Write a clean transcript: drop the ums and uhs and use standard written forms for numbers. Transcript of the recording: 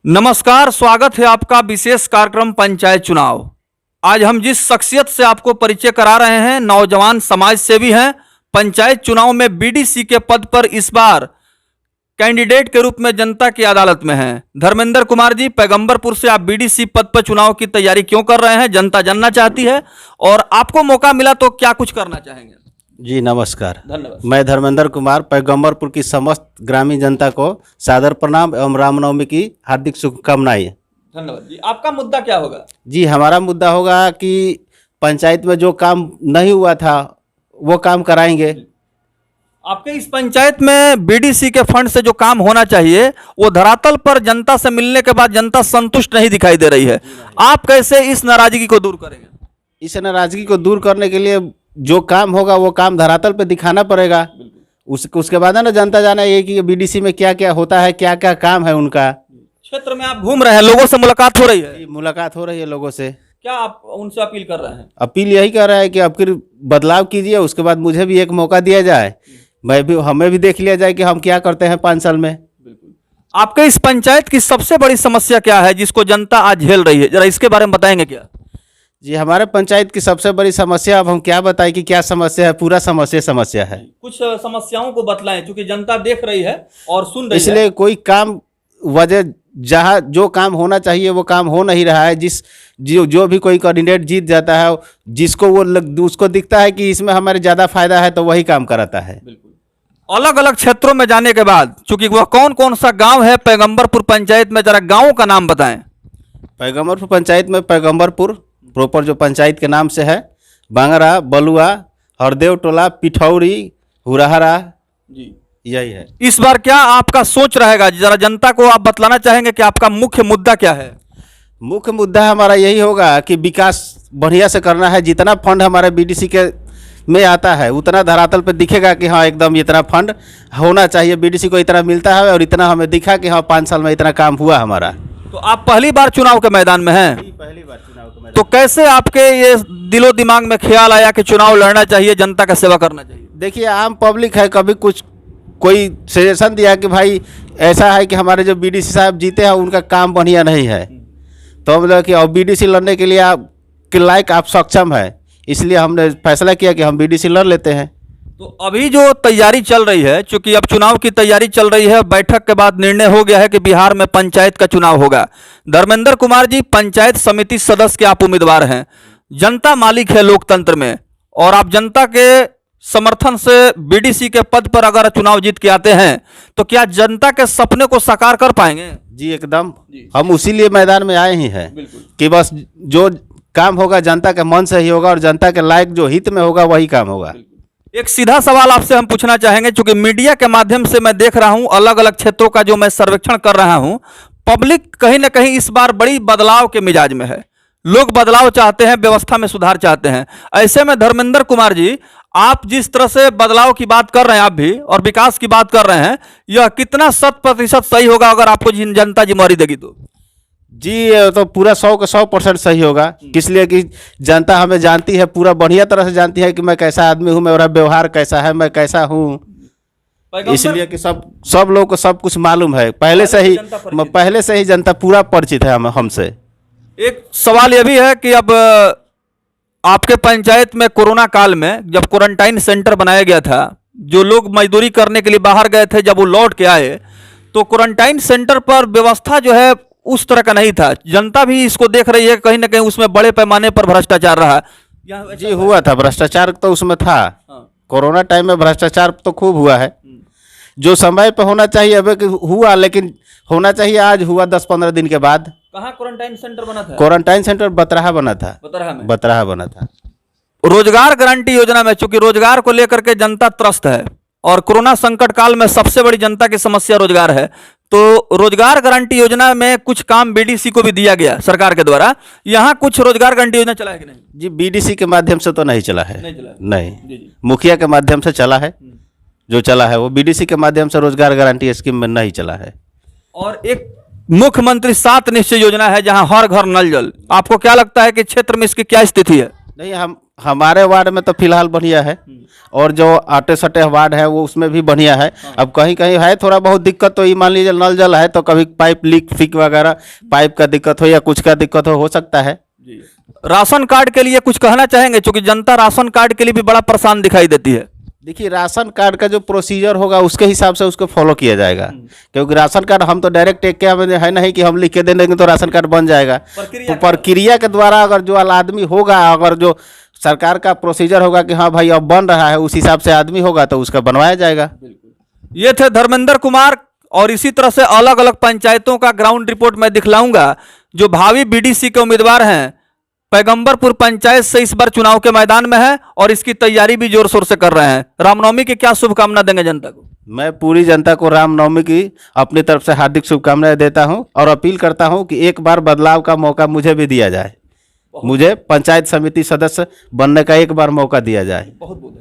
नमस्कार, स्वागत है आपका विशेष कार्यक्रम पंचायत चुनाव। आज हम जिस शख्सियत से आपको परिचय करा रहे हैं, नौजवान समाज सेवी हैं। पंचायत चुनाव में बीडीसी के पद पर इस बार कैंडिडेट के रूप में जनता की अदालत में हैं। धर्मेंद्र कुमार जी, पैगंबरपुर से आप बीडीसी पद पर चुनाव की तैयारी क्यों कर रहे हैं, जनता जानना चाहती है। और आपको मौका मिला तो क्या कुछ करना चाहेंगे? जी नमस्कार। धन्यवाद। मैं धर्मेंद्र कुमार पैगंबरपुर की समस्त ग्रामीण जनता को सादर प्रणाम एवं रामनवमी की हार्दिक शुभकामनाएं। धन्यवाद जी। आपका मुद्दा क्या होगा? जी हमारा मुद्दा होगा कि पंचायत में जो काम नहीं हुआ था वो काम कराएंगे। आपके इस पंचायत में बीडीसी के फंड से जो काम होना चाहिए वो धरातल पर जनता से मिलने के बाद जनता संतुष्ट नहीं दिखाई दे रही है। आप कैसे इस नाराजगी को दूर करेंगे? इस नाराजगी को दूर करने के लिए जो काम होगा वो काम धरातल पे दिखाना पड़ेगा। उसके बाद ना जनता जाना ये कि बीडीसी में क्या क्या होता है, क्या क्या काम है उनका। क्षेत्र में आप घूम रहे हैं, लोगों से मुलाकात हो रही है? मुलाकात हो रही है लोगों से। क्या आप उनसे अपील कर रहे हैं? अपील यही कर रहा है कि अब फिर बदलाव कीजिए, उसके बाद मुझे भी एक मौका दिया जाए, हमें भी देख लिया जाए कि हम क्या करते हैं 5 साल में। बिल्कुल। आपके इस पंचायत की सबसे बड़ी समस्या क्या है जिसको जनता आज झेल रही है, जरा इसके बारे में बताएंगे क्या? जी हमारे पंचायत की सबसे बड़ी समस्या, अब हम क्या बताएं कि क्या समस्या है, पूरा समस्या है। कुछ समस्याओं को बतलाएं, क्योंकि जनता देख रही है और सुन रही है। इसलिए कोई काम वजह जहाँ जो काम होना चाहिए वो काम हो नहीं रहा है। जो भी कोई कैंडिडेट जीत जाता है, जिसको उसको दिखता है कि इसमें हमारे ज़्यादा फायदा है तो वही काम कराता है। बिल्कुल। अलग अलग क्षेत्रों में जाने के बाद, चूंकि वह कौन कौन सा गांव है पैगंबरपुर पंचायत में, जरा गांवों का नाम बताएं। पैगंबरपुर पंचायत में पैगंबरपुर प्रॉपर जो पंचायत के नाम से है, बांगरा, बलुआ, हरदेव टोला, पिठौरी, हुरहरा, जी यही है। इस बार क्या आपका सोच रहेगा, जरा जनता को आप बतलाना चाहेंगे कि आपका मुख्य मुद्दा क्या है? मुख्य मुद्दा हमारा यही होगा कि विकास बढ़िया से करना है। जितना फंड हमारे बीडीसी के में आता है उतना धरातल पे दिखेगा कि हाँ एकदम इतना फंड होना चाहिए, बीडीसी को इतना मिलता है और इतना हमें दिखा कि हाँ 5 साल में इतना काम हुआ हमारा। तो आप पहली बार चुनाव के मैदान में हैं? पहली बार चुनाव के मैदान। तो कैसे आपके ये दिलो दिमाग में ख्याल आया कि चुनाव लड़ना चाहिए, जनता का सेवा करना चाहिए? देखिए आम पब्लिक है, कभी कोई सजेशन दिया कि भाई ऐसा है कि हमारे जो बीडीसी साहब जीते हैं उनका काम बढ़िया नहीं है, तो मतलब कि अब बीडीसी लड़ने के लिए आप के लायक आप सक्षम है, इसलिए हमने फैसला किया कि हम बीडीसी लड़ लेते हैं। तो अभी जो तैयारी चल रही है, चूंकि अब चुनाव की तैयारी चल रही है, बैठक के बाद निर्णय हो गया है कि बिहार में पंचायत का चुनाव होगा। धर्मेंद्र कुमार जी, पंचायत समिति सदस्य के आप उम्मीदवार हैं। जनता मालिक है लोकतंत्र में, और आप जनता के समर्थन से बीडीसी के पद पर अगर चुनाव जीत के आते हैं तो क्या जनता के सपने को साकार कर पाएंगे? जी एकदम, हम उसी लिए मैदान में आए ही हैं कि बस जो काम होगा जनता के मन से ही होगा और जनता के लायक जो हित में होगा वही काम होगा। एक सीधा सवाल आपसे हम पूछना चाहेंगे, क्योंकि मीडिया के माध्यम से मैं देख रहा हूं, अलग अलग क्षेत्रों का जो मैं सर्वेक्षण कर रहा हूं, पब्लिक कहीं ना कहीं इस बार बड़ी बदलाव के मिजाज में है। लोग बदलाव चाहते हैं, व्यवस्था में सुधार चाहते हैं। ऐसे में धर्मेंद्र कुमार जी, आप जिस तरह से बदलाव की बात कर रहे हैं आप भी, और विकास की बात कर रहे हैं, यह कितना 100% सही होगा अगर आपको जनता जिम्मेवारी देगी तो? जी ये तो पूरा 100 का 100% सही होगा। इसलिए कि जनता हमें जानती है, पूरा बढ़िया तरह से जानती है कि मैं कैसा आदमी हूँ, मेरा व्यवहार कैसा है, मैं कैसा हूँ, इसलिए कि सब लोगों को सब कुछ मालूम है पहले से ही जनता पूरा परिचित है हमसे। एक सवाल यह भी है कि अब आपके पंचायत में कोरोना काल में जब क्वारंटाइन सेंटर बनाया गया था, जो लोग मजदूरी करने के लिए बाहर गए थे, जब वो लौट के आए तो क्वारंटाइन सेंटर पर व्यवस्था जो है उस तरह का नहीं था। जनता भी इसको देख रही है, कहीं ना कहीं उसमें बड़े पैमाने पर भ्रष्टाचार रहा। जी हुआ था भ्रष्टाचार, तो उसमें था। कोरोना टाइम में भ्रष्टाचार तो खूब हुआ है, जो समय पे होना चाहिए अब हुआ, लेकिन होना चाहिए आज हुआ 10-15 दिन के बाद। कहाँ क्वारंटाइन सेंटर बना था? क्वारंटाइन सेंटर बतराहा बना था। बतराहा बना था। रोजगार गारंटी योजना में चूंकि रोजगार को लेकर के जनता त्रस्त है, और कोरोना संकट काल में सबसे बड़ी जनता की समस्या रोजगार है, तो रोजगार गारंटी योजना में कुछ काम बीडीसी को भी दिया गया सरकार के द्वारा। यहाँ कुछ रोजगार गारंटी योजना चला है कि नहीं? जी बीडीसी के माध्यम से तो नहीं चला है। नहीं, जी। मुखिया के माध्यम से चला है, जो चला है वो बीडीसी के माध्यम से रोजगार गारंटी स्कीम में नहीं चला है। और एक मुख्यमंत्री 7 निश्चय योजना है जहां हर घर नल जल, आपको क्या लगता है कि क्षेत्र में इसकी क्या स्थिति है? नहीं, हमारे वार्ड में तो फिलहाल बढ़िया है, और जो आटे सटे वार्ड है वो उसमें भी बढ़िया है। अब कहीं कहीं है थोड़ा बहुत दिक्कत, तो ये मान लीजिए नल जल है तो कभी पाइप लीक फीक वगैरह पाइप का दिक्कत हो या कुछ का दिक्कत हो सकता है। राशन कार्ड के लिए कुछ कहना चाहेंगे, क्योंकि जनता राशन कार्ड के लिए भी बड़ा परेशान दिखाई देती है। देखिए, राशन कार्ड का जो प्रोसीजर होगा उसके हिसाब से उसको फॉलो किया जाएगा, क्योंकि राशन कार्ड हम तो डायरेक्ट एक क्या है नहीं कि हम लिख के दे देंगे तो राशन कार्ड बन जाएगा। तो प्रक्रिया के द्वारा अगर जो आदमी होगा, अगर जो सरकार का प्रोसीजर होगा कि हाँ भाई अब बन रहा है, उस हिसाब से आदमी होगा तो उसका बनवाया जाएगा। ये थे धर्मेंद्र कुमार, और इसी तरह से अलग अलग पंचायतों का ग्राउंड रिपोर्ट मैं दिखलाऊंगा। जो भावी बीडीसी के उम्मीदवार हैं, पैगंबरपुर पंचायत से इस बार चुनाव के मैदान में है और इसकी तैयारी भी जोर शोर से कर रहे हैं। रामनवमी की क्या शुभकामना देंगे जनता को? मैं पूरी जनता को रामनवमी की अपनी तरफ से हार्दिक शुभकामनाएं देता हूं और अपील करता हूं कि एक बार बदलाव का मौका मुझे भी दिया जाए, मुझे पंचायत समिति सदस्य बनने का एक बार मौका दिया जाए। बहुत बहुत